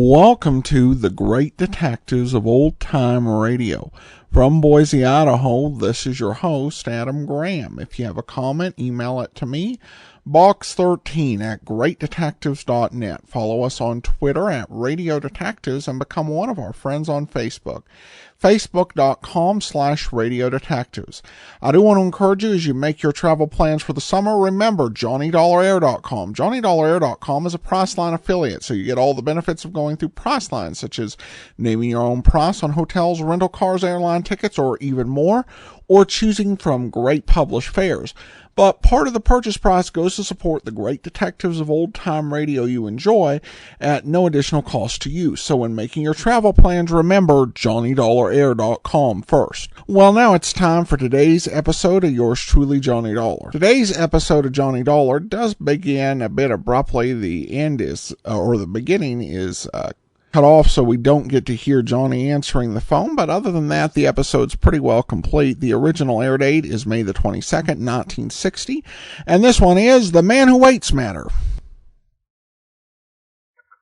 Welcome to the Great Detectives of Old Time Radio. From Boise, Idaho, this is your host, Adam Graham. If you have a comment, email it to me, box13@greatdetectives.net. Follow us on Twitter @Radio Detectives and become one of our friends on Facebook, facebook.com/Radio Detectives. I do want to encourage you as you make your travel plans for the summer, remember JohnnyDollarAir.com. JohnnyDollarAir.com is a Priceline affiliate, so you get all the benefits of going through Priceline, such as naming your own price on hotels, rental cars, airline tickets, or even more, or choosing from great published fares. But part of the purchase price goes to support the great detectives of old time radio you enjoy at no additional cost to you. So when making your travel plans, remember JohnnyDollarAir.com first. Well, now it's time for today's episode of yours truly, Johnny Dollar. Today's episode of Johnny Dollar does begin a bit abruptly. The end is, or the beginning is, cut off, so we don't get to hear Johnny answering the phone, but other than that, the episode's pretty well complete. The original air date is May the 22nd, 1960, and this one is The Man Who Waits Matter. If it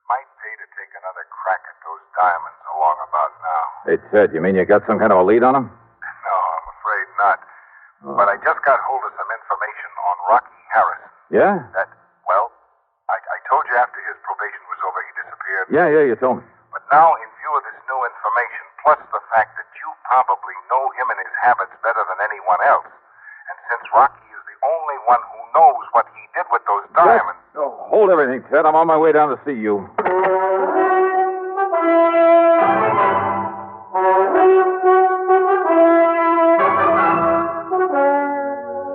might pay to take another crack at those diamonds along about now. Hey, Ted, you mean you got some kind of a lead on them? No, I'm afraid not. Oh. But I just got hold of some information on Rocky Harrison. Yeah? I told you after his probation was over, he disappeared. Yeah, you told me. But now, in view of this new information, plus the fact that you probably know him and his habits better than anyone else, and since Rocky is the only one who knows what he did with those diamonds... Oh, hold everything, Ted. I'm on my way down to see you.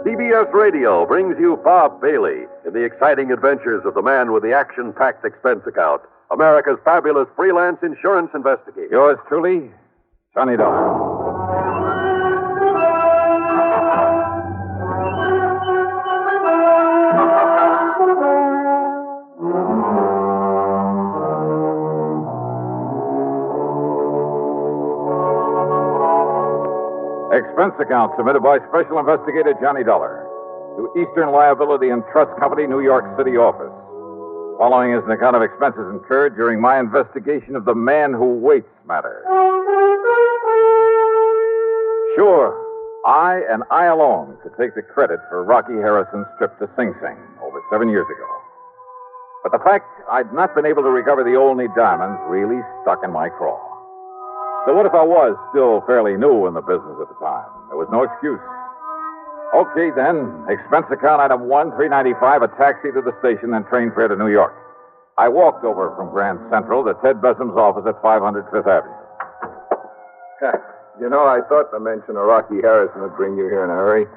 CBS Radio brings you Bob Bailey in the exciting adventures of the man with the action-packed expense account, America's fabulous freelance insurance investigator. Yours truly, Johnny Dollar. Expense account submitted by Special Investigator Johnny Dollar to Eastern Liability and Trust Company, New York City office. Following is an account of expenses incurred during my investigation of the Man Who Waits matter. Sure, I and I alone could take the credit for Rocky Harrison's trip to Sing Sing over 7 years ago. But the fact I'd not been able to recover the Olney diamonds really stuck in my craw. So what if I was still fairly new in the business at the time? There was no excuse. Okay, then. Expense account item 1, $3.95, a taxi to the station, then train fare to New York. I walked over from Grand Central to Ted Bessam's office at 500 Fifth Avenue. You know, I thought the mention of Rocky Harrison would bring you here in a hurry.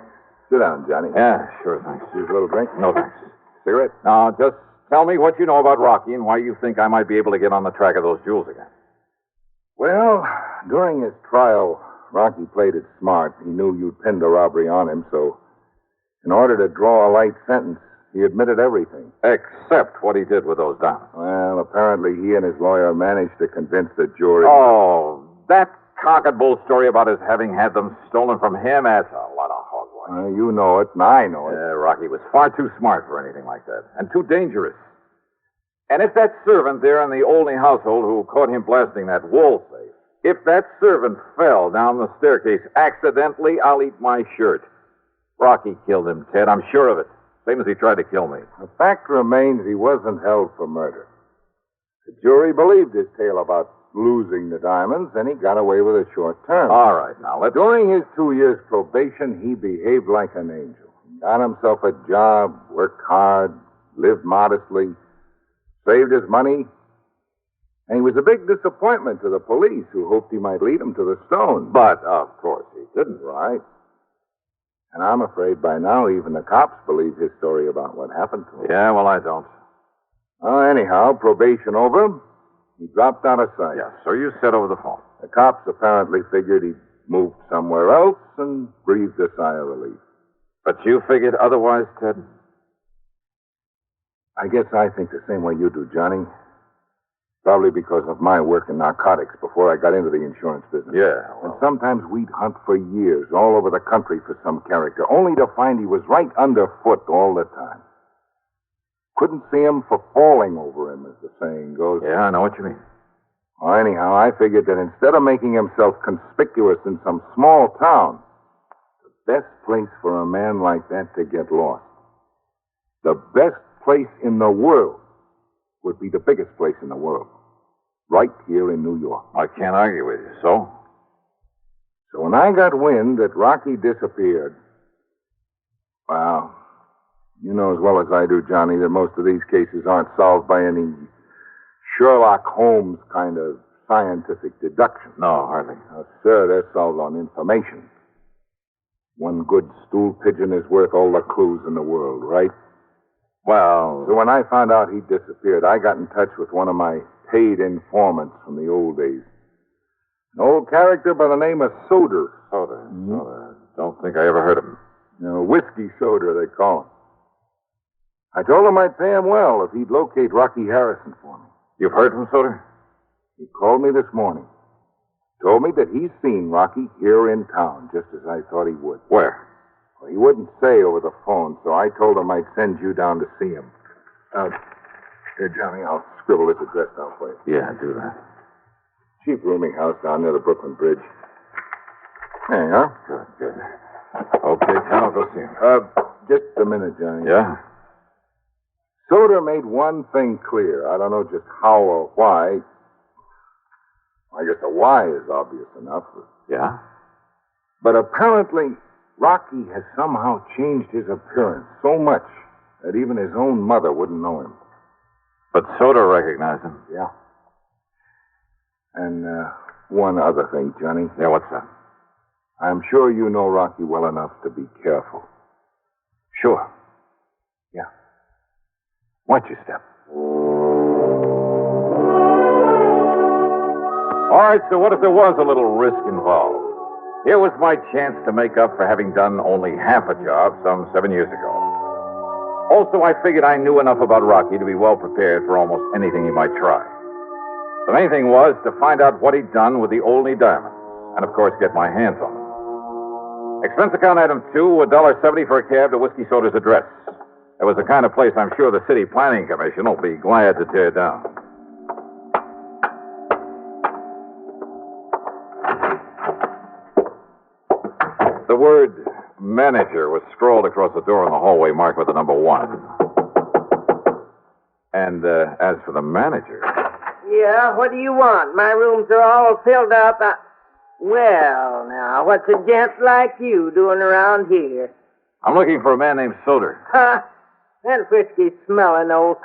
Sit down, Johnny. Yeah, sure, thanks. Use a little drink? No, thanks. Cigarette? Now, just tell me what you know about Rocky and why you think I might be able to get on the track of those jewels again. Well, during his trial, Rocky played it smart. He knew you'd pinned a robbery on him, so in order to draw a light sentence, he admitted everything. Except what he did with those diamonds. Well, apparently he and his lawyer managed to convince the jury. Oh, that cock and bull story about his having had them stolen from him, that's a lot of hogwash. You know it, and I know it. Rocky was far too smart for anything like that, and too dangerous. And if that servant there in the Olney household who caught him blasting that wall safe, if that servant fell down the staircase accidentally, I'll eat my shirt. Rocky killed him, Ted. I'm sure of it. Same as he tried to kill me. The fact remains he wasn't held for murder. The jury believed his tale about losing the diamonds, and he got away with a short term. All right, now let's... During his 2 years probation, he behaved like an angel. He got himself a job, worked hard, lived modestly, saved his money, and he was a big disappointment to the police, who hoped he might lead them to the stone. But, of course, he didn't. Right. And I'm afraid by now even the cops believe his story about what happened to him. Yeah, well, I don't. Anyhow, probation over. He dropped out of sight. Yeah, so you said over the phone. The cops apparently figured he'd moved somewhere else and breathed a sigh of relief. But you figured otherwise, Ted? I guess I think the same way you do, Johnny. Probably because of my work in narcotics before I got into the insurance business. Yeah. Well. And sometimes we'd hunt for years all over the country for some character, only to find he was right underfoot all the time. Couldn't see him for falling over him, as the saying goes. Yeah, I know what you mean. Well, anyhow, I figured that instead of making himself conspicuous in some small town, the best place for a man like that to get lost, the best place in the world, would be the biggest place in the world, right here in New York. I can't argue with you. So? So when I got wind that Rocky disappeared, well, you know as well as I do, Johnny, that most of these cases aren't solved by any Sherlock Holmes kind of scientific deduction. No, hardly. Sir, they're solved on information. One good stool pigeon is worth all the clues in the world, right? Well... So when I found out he disappeared, I got in touch with one of my paid informants from the old days. An old character by the name of Soder. Soder. Soder. Don't think I ever heard of him. You know, Whiskey Soder, they call him. I told him I'd pay him well if he'd locate Rocky Harrison for me. You've heard from Soder? He called me this morning. Told me that he's seen Rocky here in town, just as I thought he would. Where? Well, he wouldn't say over the phone, so I told him I'd send you down to see him. Here, Johnny, I'll scribble his address down for you. Yeah, do that. Cheap rooming house down near the Brooklyn Bridge. There you are. Good. Okay, Tom, I'll go see him. Just a minute, Johnny. Yeah? Soder made one thing clear. I don't know just how or why. I guess the why is obvious enough. Yeah? But apparently, Rocky has somehow changed his appearance so much that even his own mother wouldn't know him. But Soder recognized him. Yeah. And one other thing, Johnny. Yeah, what's that? I'm sure you know Rocky well enough to be careful. Sure. Yeah. Watch your step. All right, so what if there was a little risk involved? Here was my chance to make up for having done only half a job some 7 years ago. Also, I figured I knew enough about Rocky to be well prepared for almost anything he might try. The main thing was to find out what he'd done with the Olney diamonds, and of course get my hands on them. Expense account item 2, $1.70 for a cab to Whiskey Soda's address. It was the kind of place I'm sure the City Planning Commission will be glad to tear down. The word manager was scrawled across the door in the hallway marked with the number 1. And as for the manager... Yeah, what do you want? My rooms are all filled up. Well, now, what's a gent like you doing around here? I'm looking for a man named Soder. Ha! That whiskey-smelling old...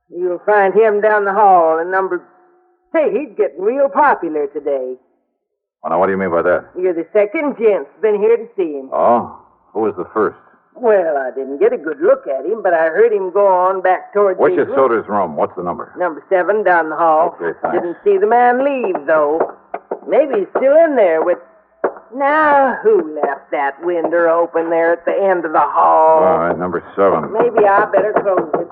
You'll find him down the hall in number... Say, he's getting real popular today. Well, now, what do you mean by that? You're the second gent's been here to see him. Oh? Who was the first? Well, I didn't get a good look at him, but I heard him go on back towards Which his is Soder's room? What's the number? Number 7 down the hall. Okay, thanks. Didn't see the man leave, though. Maybe he's still in there with... Now, who left that window open there at the end of the hall? All right, number 7. Maybe I better close it.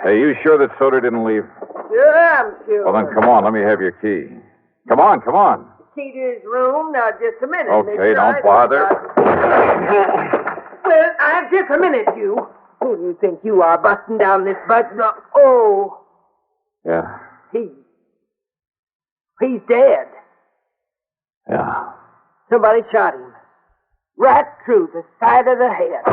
Hey, you sure that Soder didn't leave? Sure, I'm sure. Well, then come on. Let me have your key. Come on. Key to his room? Now, just a minute. Okay, Make sure don't I bother. Well, just a minute, you. Who do you think you are, busting down this butt? Oh. Yeah. He's dead. Yeah. Somebody shot him. Right through the side of the head.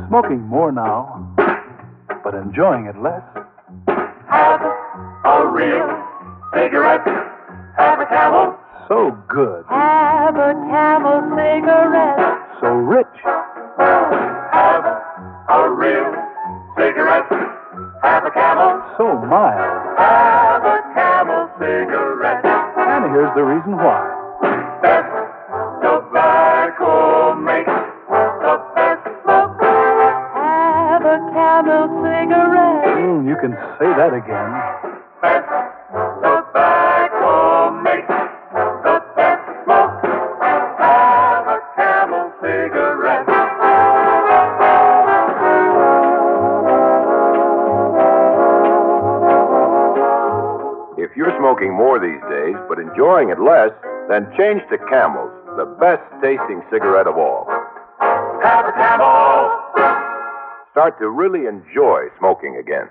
Smoking more now, but enjoying it less. Have a real cigarette. Have a Camel. So good, Have a Camel cigarette. so rich, Have a real cigarette. Have a Camel. so mild. Have a Camel cigarette. And here's the reason why. Best tobacco makes the best smoke. Have a Camel cigarette. You can say that again. Best tobacco makes the best smoke. Have a Camel cigarette. If you're smoking more more these days, but enjoying it less, then change to Camels, the best tasting cigarette of all. Have a Camel! Start to really enjoy smoking again.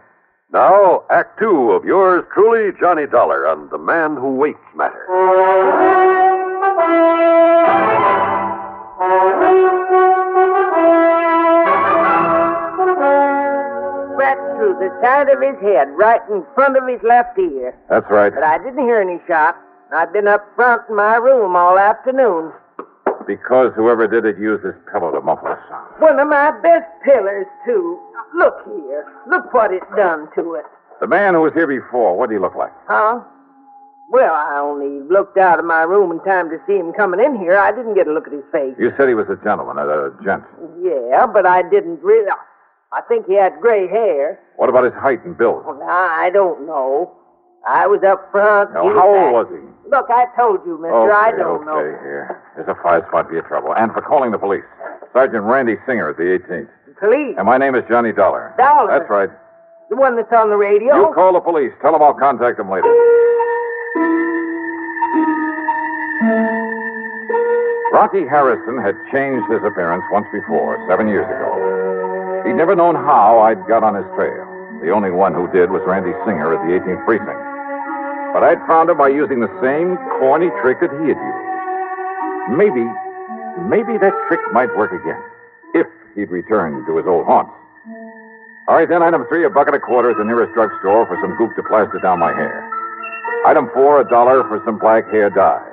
Now, Act Two of yours truly, Johnny Dollar, on The Man Who Waits Matter. Right through the side of his head, right in front of his left ear. That's right. But I didn't hear any shot. I've been up front in my room all afternoon. Because whoever did it used this pillow to muffle the sound. One of my best pillars, too. Look here. Look what it's done to it. The man who was here before, what did he look like? Huh? Well, I only looked out of my room in time to see him coming in here. I didn't get a look at his face. You said he was a gentleman, a gent. Yeah, but I didn't really. I think he had gray hair. What about his height and build? Well, now, I don't know. I was up front. Now, how old was he? Look, I told you, mister. I don't know. Okay, here. There's a 5 spot for your trouble. And for calling the police. Sergeant Randy Singer at the 18th. Police? And my name is Johnny Dollar. Dollar? That's right. The one that's on the radio? You call the police. Tell them I'll contact them later. Rocky Harrison had changed his appearance once before, 7 years ago. He'd never known how I'd got on his trail. The only one who did was Randy Singer at the 18th Precinct. But I'd found him by using the same corny trick that he had used. Maybe that trick might work again, if he'd return to his old haunts. All right, then, item 3, a bucket of quarters at the nearest drugstore for some goop to plaster down my hair. Item 4, $1 for some black hair dye.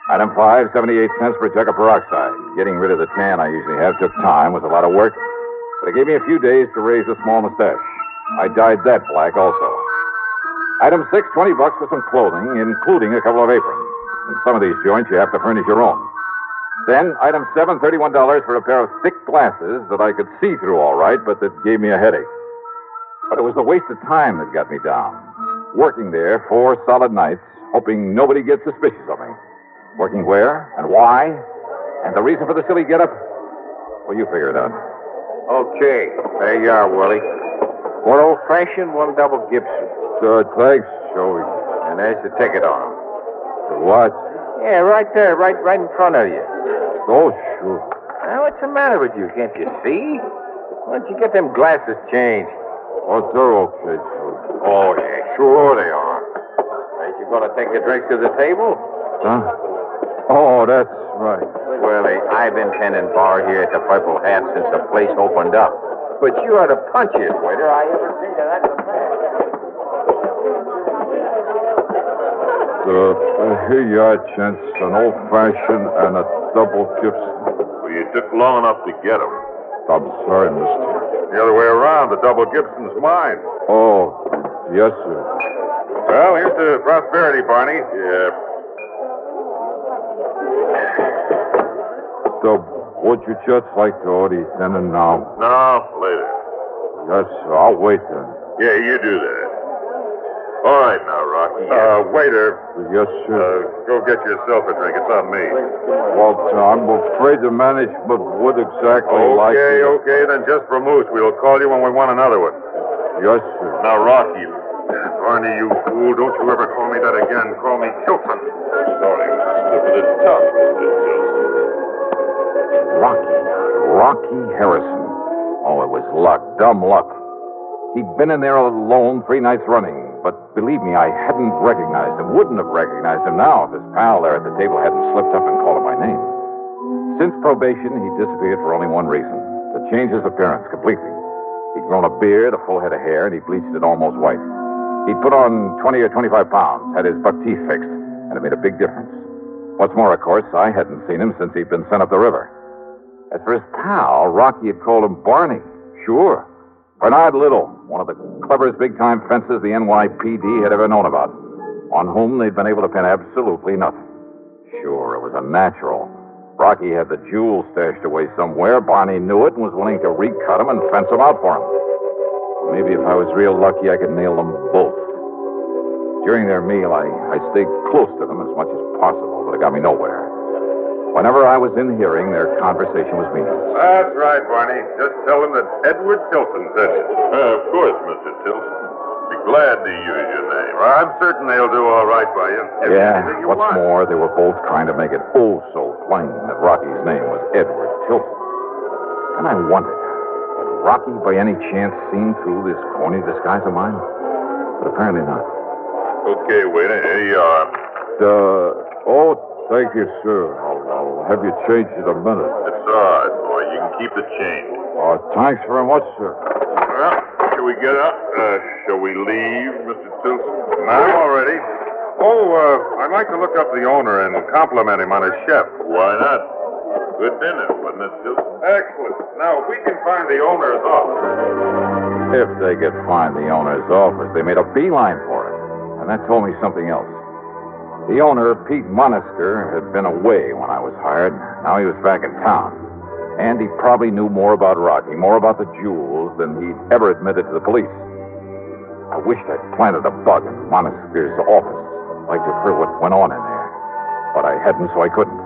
Item 5, 78 cents for a jug of peroxide. Getting rid of the tan I usually have took time, was a lot of work, but it gave me a few days to raise a small mustache. I dyed that black also. Item 6, $20 for some clothing, including a couple of aprons. In some of these joints, you have to furnish your own. Then, item 7, $31 for a pair of thick glasses that I could see through all right, but that gave me a headache. But it was the waste of time that got me down. Working there 4 solid nights, hoping nobody gets suspicious of me. Working where and why, and the reason for the silly getup, well, you figure it out. Okay, there you are, Willie. One old-fashioned, one double Gibson. Thanks, Joey. And there's the ticket on them. For what? Yeah, right there, right in front of you. Oh, sure. Now, what's the matter with you? Can't you see? Why don't you get them glasses changed? Oh, they're okay, Joey. Oh, yeah, sure they are. Ain't you going to take a drink to the table? Huh? Oh, that's right. Willie, I've been tending bar here at the Purple Hat since the place opened up. But you are the punchiest waiter I ever seen in that affair. Here you are, gents. An old-fashioned and a double Gibson. Well, you took long enough to get them. I'm sorry, mister. The other way around, the double Gibson's mine. Oh, yes, sir. Well, here's to prosperity, Barney. Yeah. Would you just like to order then and now? No, later. Yes, sir. I'll wait then. Yeah, you do that. All right now, Rocky. Waiter. Yes, sir. Go get yourself a drink. It's on me. Well, I'm afraid the management would exactly like it. Okay, then just for moose. We'll call you when we want another one. Yes, sir. Now, Rocky. Barney, you fool. Don't you ever call me that again. Call me Tilton. Sorry, it was a slip of the tongue, Mr. Tilton. Rocky Harrison. Oh, it was luck. Dumb luck. He'd been in there alone 3 nights running, but believe me, I hadn't recognized him, wouldn't have recognized him now if his pal there at the table hadn't slipped up and called him by name. Since probation, he'd disappeared for only one reason, to change his appearance completely. He'd grown a beard, a full head of hair, and he bleached it almost white. He'd put on 20 or 25 pounds, had his buck teeth fixed, and it made a big difference. What's more, of course, I hadn't seen him since he'd been sent up the river. As for his pal, Rocky had called him Barney. Sure. Bernard Little, one of the cleverest big-time fences the NYPD had ever known about, on whom they'd been able to pin absolutely nothing. Sure, it was a natural. Rocky had the jewels stashed away somewhere. Barney knew it and was willing to recut them and fence them out for him. Maybe if I was real lucky, I could nail them both. During their meal, I stayed close to them as much as possible, but it got me nowhere. Whenever I was in hearing, their conversation was meaningless. That's right, Barney. Just tell them that Edward Tilton said it. Of course, Mr. Tilton. Be glad to use your name. I'm certain they'll do all right by you. Give me anything you What's want. more, they were both trying to make it so plain that Rocky's name was Edward Tilton. And I wondered, had Rocky by any chance seen through this corny disguise of mine? But apparently not. Okay, waiter, here you are. Thank you, sir. I'll have you change in a minute. It's all right, boy. You can keep the change. Thanks very much, sir. Well, shall we get up? Shall we leave, Mr. Tilson? I'm all ready. I'd like to look up the owner and compliment him on his chef. Why not? Good dinner, wasn't it, Tilson? Excellent. Now, if we can find the owner's office. If they could find the owner's office, they made a beeline for it. And that told me something else. The owner, Pete Monaster, had been away when I was hired. Now he was back in town. And he probably knew more about Rocky, more about the jewels, than he'd ever admitted to the police. I wished I'd planted a bug in Monaster's office. I'd like to have heard what went on in there. But I hadn't, so I couldn't.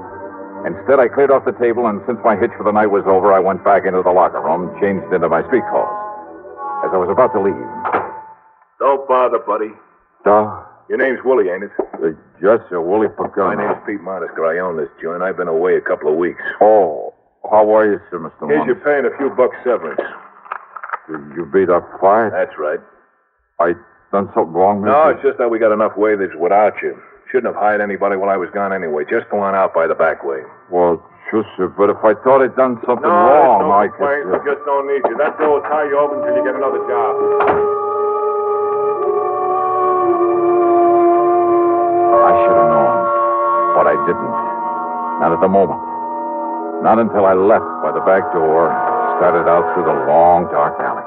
Instead, I cleared off the table, and since my hitch for the night was over, I went back into the locker room, changed into my street clothes. As I was about to leave... Don't bother, buddy. Your name's Willie, ain't it? Yes, sir, Willie Pagano. My name's Pete Monaster. I own this joint. I've been away a couple of weeks. Oh, how are you, sir, Mr. Here's Monaster? your paying a few bucks severance. You beat up fight? That's right. I done something wrong, Mr.? No, it's just that we got enough waiters without you. Shouldn't have hired anybody while I was gone anyway. Just go on out by the back way. Well, sure, sir, but if I thought I'd done something No, wrong, no I complaints. could... We just don't need you. That door will tie you over until you get another job. I should have known, but I didn't. Not at the moment. Not until I left by the back door, started out through the long, dark alley.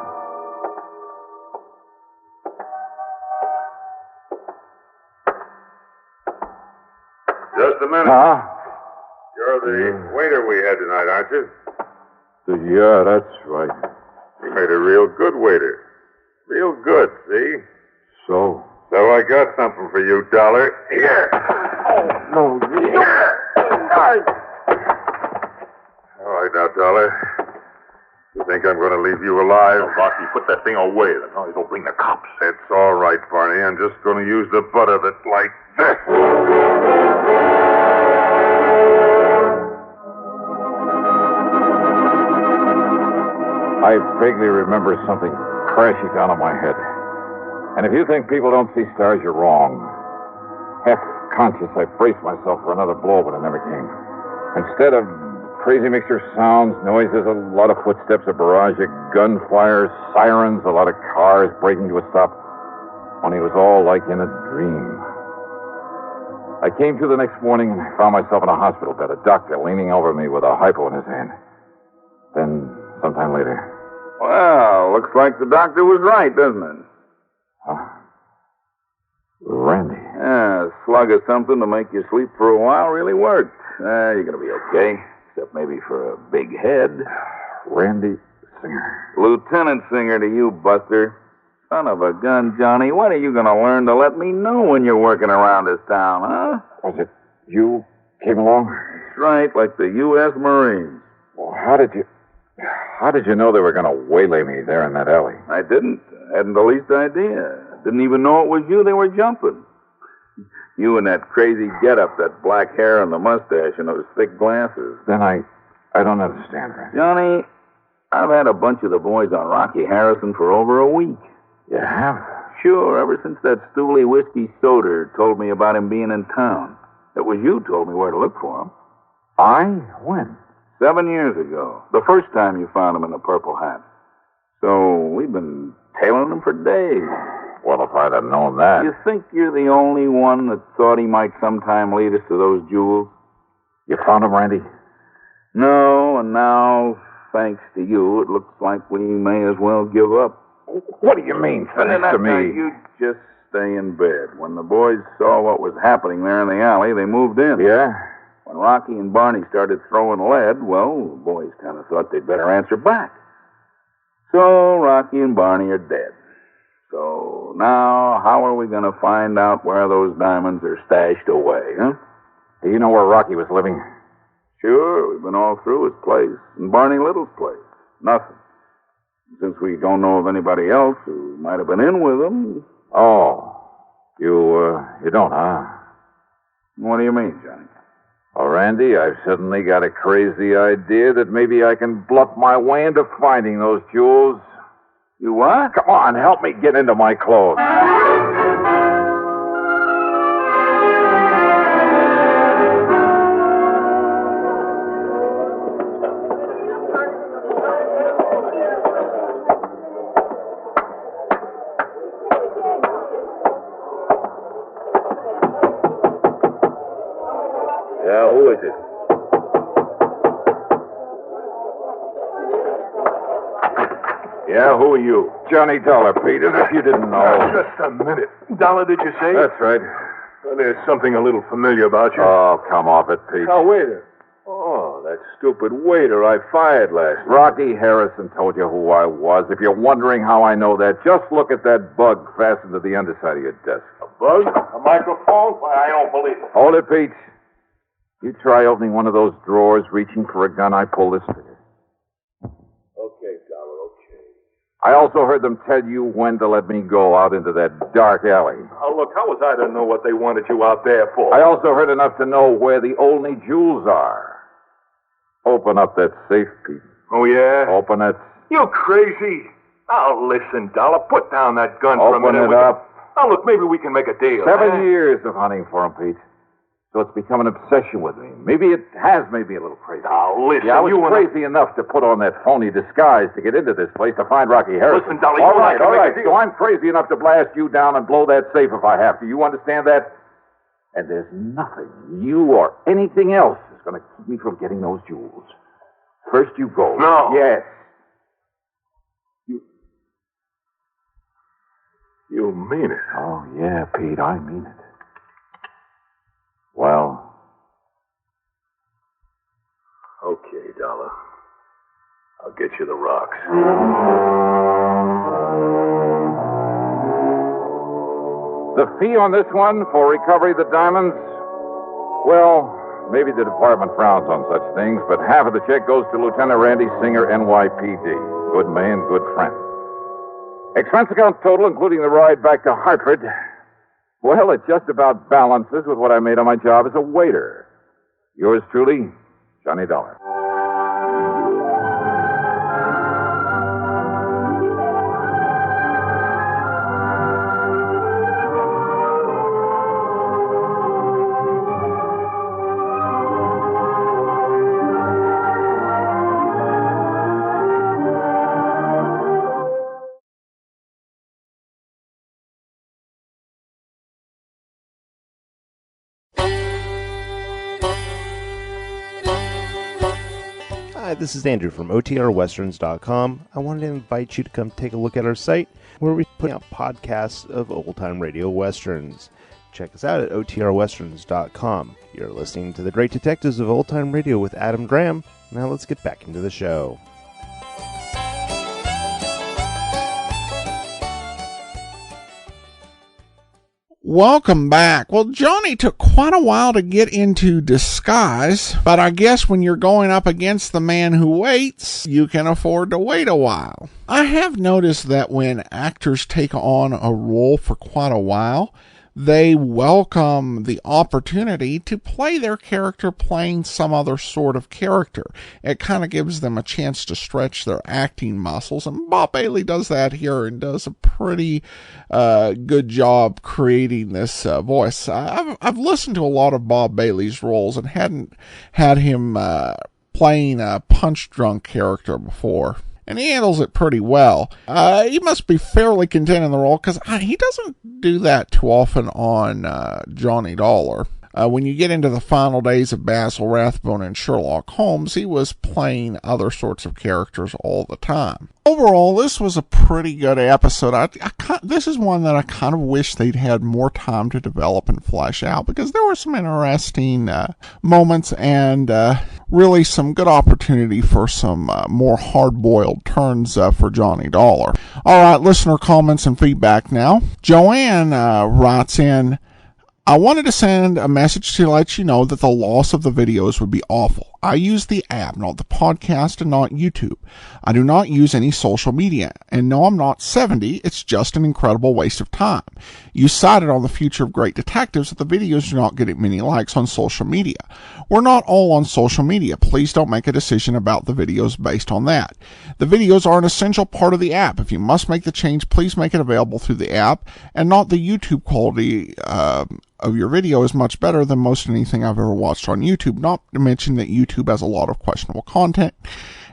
Just a minute. Huh? You're the waiter we had tonight, aren't you? Yeah, that's right. You made a real good waiter. Real good, see? So? So I got something for you, Dollar. Here. No, Here. All right now, Dollar. You think I'm going to leave you alive? Oh, Rocky, put that thing away. Then no, it'll bring the cops. It's all right, Barney. I'm just going to use the butt of it like this. I vaguely remember something crashing down on my head. And if you think people don't see stars, you're wrong. Half conscious, I braced myself for another blow, but it never came. Instead of crazy mixture of sounds, noises, a lot of footsteps, a barrage of gunfire, sirens, a lot of cars breaking to a stop. Only it was all like in a dream. I came to the next morning and found myself in a hospital bed, a doctor leaning over me with a hypo in his hand. Then, sometime later... Well, looks like the doctor was right, doesn't it? Huh? Randy. Yeah, a slug of something to make you sleep for a while really worked. You're going to be okay, except maybe for a big head. Randy Singer. Lieutenant Singer to you, Buster. Son of a gun, Johnny. When are you going to learn to let me know when you're working around this town, huh? Was it you came along? That's right, like the U.S. Marines. Well, how did you know they were going to waylay me there in that alley? I didn't. I hadn't the least idea. Didn't even know it was you they were jumping. You and that crazy getup, that black hair and the mustache and those thick glasses. Then I don't understand, Randy. Johnny, I've had a bunch of the boys on Rocky Harrison for over a week. You have? Sure, ever since that Stooley whiskey soda told me about him being in town. It was you told me where to look for him. I? When? 7 years ago. The first time you found him in the purple hat. So we've been tailing him for days. Well, if I'd have known that... You think you're the only one that thought he might sometime lead us to those jewels? You found him, Randy? No, and now, thanks to you, it looks like we may as well give up. What do you mean, thanks to me? You just stay in bed. When the boys saw what was happening there in the alley, they moved in. Yeah? When Rocky and Barney started throwing lead, well, the boys kind of thought they'd better answer back. So Rocky and Barney are dead. So now, how are we going to find out where those diamonds are stashed away, huh? Do you know where Rocky was living? Sure, we've been all through his place and Barney Little's place. Nothing. Since we don't know of anybody else who might have been in with them. Oh, you don't, huh? What do you mean, Johnny? Oh, Randy, I've suddenly got a crazy idea that maybe I can bluff my way into finding those jewels. You what? Come on, help me get into my clothes. Yeah, who is it? Yeah, who are you? Johnny Dollar, Pete, as if you didn't know. Just a minute. Dollar, did you say? That's right. Well, there's something a little familiar about you. Oh, come off it, Pete. Now, waiter. Oh, that stupid waiter I fired last night. Rocky Harrison told you who I was. If you're wondering how I know that, just look at that bug fastened to the underside of your desk. A bug? A microphone? Why, I don't believe it. Hold it, Pete. You try opening one of those drawers, reaching for a gun, I pull this trigger. Okay, Dollar, okay. I also heard them tell you when to let me go out into that dark alley. Oh, look, how was I to know what they wanted you out there for? I also heard enough to know where the only jewels are. Open up that safe, Pete. Oh, yeah? Open it. You crazy? Oh, listen, Dollar, put down that gun for a minute. Open it up. Oh, look, maybe we can make a deal. 7 years of hunting for him, Pete. So it's become an obsession with me. Maybe it has made me a little crazy. Now, listen, yeah, I was crazy enough to put on that phony disguise to get into this place to find Rocky Harrison. Listen, Dolly, all right. So I'm crazy enough to blast you down and blow that safe if I have to. You understand that? And there's nothing, you or anything else, is going to keep me from getting those jewels. First you go. No. Yes. You mean it? Oh, yeah, Pete, I mean it. Well. Okay, Dollar. I'll get you the rocks. The fee on this one for recovery of the diamonds? Well, maybe the department frowns on such things, but half of the check goes to Lieutenant Randy Singer, NYPD. Good man, good friend. Expense account total, including the ride back to Hartford. Well, it just about balances with what I made on my job as a waiter. Yours truly, Johnny Dollar. Hi, this is Andrew from OTRWesterns.com. I wanted to invite you to come take a look at our site where we put out podcasts of old-time radio westerns. Check us out at OTRWesterns.com. You're listening to The Great Detectives of Old Time Radio with Adam Graham. Now let's get back into the show. Welcome back. Well, Johnny took quite a while to get into disguise, but I guess when you're going up against the man who waits, you can afford to wait a while. I have noticed that when actors take on a role for quite a while, they welcome the opportunity to play their character playing some other sort of character. It kind of gives them a chance to stretch their acting muscles, and Bob Bailey does that here and does a pretty good job creating this voice. I've listened to a lot of Bob Bailey's roles and hadn't had him playing a punch-drunk character before. And he handles it pretty well. He must be fairly content in the role, because he doesn't do that too often on Johnny Dollar. When you get into the final days of Basil Rathbone and Sherlock Holmes, he was playing other sorts of characters all the time. Overall, this was a pretty good episode. This is one that I kind of wish they'd had more time to develop and flesh out, because there were some interesting moments and really some good opportunity for some more hard-boiled turns for Johnny Dollar. All right, listener comments and feedback now. Joanne writes in, I wanted to send a message to let you know that the loss of the videos would be awful. I use the app, not the podcast, and not YouTube. I do not use any social media. And no, I'm not 70. It's just an incredible waste of time. You cited on the future of Great Detectives that the videos do not get many likes on social media. We're not all on social media. Please don't make a decision about the videos based on that. The videos are an essential part of the app. If you must make the change, please make it available through the app, and not the YouTube quality of your video is much better than most anything I've ever watched on YouTube, not to mention that YouTube has a lot of questionable content,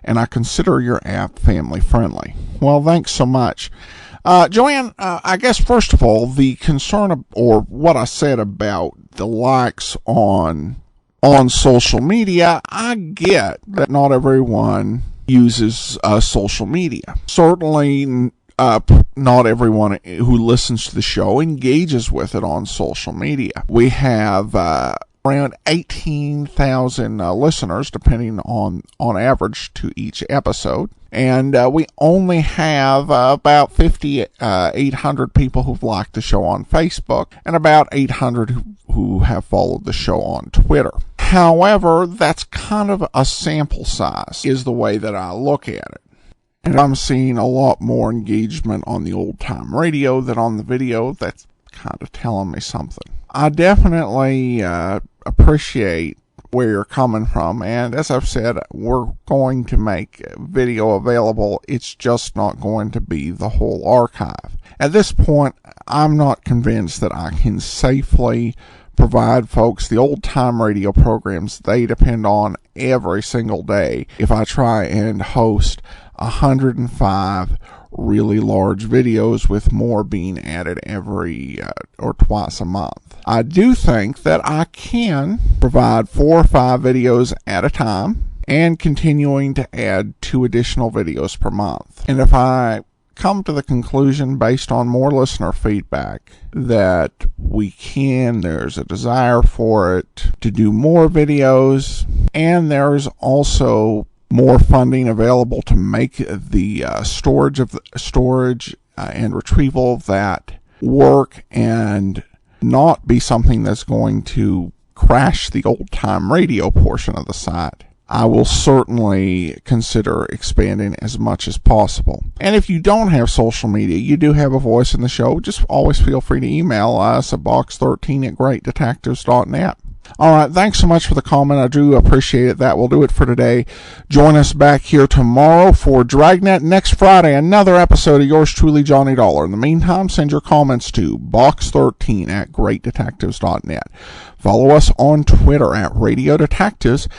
and I consider your app family friendly. Well, thanks so much. Joanne, I guess first of all, the concern or what I said about the likes on social media, I get that not everyone uses social media. Certainly, not everyone who listens to the show engages with it on social media. We have around 18,000 listeners, depending on average, to each episode. And we only have about 5,800 people who've liked the show on Facebook, and about 800 who have followed the show on Twitter. However, that's kind of a sample size, is the way that I look at it. And I'm seeing a lot more engagement on the old-time radio than on the video. That's kind of telling me something. I definitely appreciate where you're coming from, and as I've said, we're going to make video available. It's just not going to be the whole archive. At this point, I'm not convinced that I can safely provide folks the old-time radio programs they depend on every single day if I try and host 105 really large videos, with more being added every or twice a month. I do think that I can provide 4 or 5 videos at a time and continuing to add 2 additional videos per month. And if I come to the conclusion, based on more listener feedback, that there's a desire for it to do more videos, and there's also more funding available to make the storage and retrieval of that work and not be something that's going to crash the old-time radio portion of the site, I will certainly consider expanding as much as possible. And if you don't have social media, you do have a voice in the show, just always feel free to email us at box13@greatdetectives.net. All right, thanks so much for the comment. I do appreciate it. That will do it for today. Join us back here tomorrow for Dragnet. Next Friday, another episode of yours truly, Johnny Dollar. In the meantime, send your comments to box13@greatdetectives.net. Follow us on Twitter @Radio Detectives.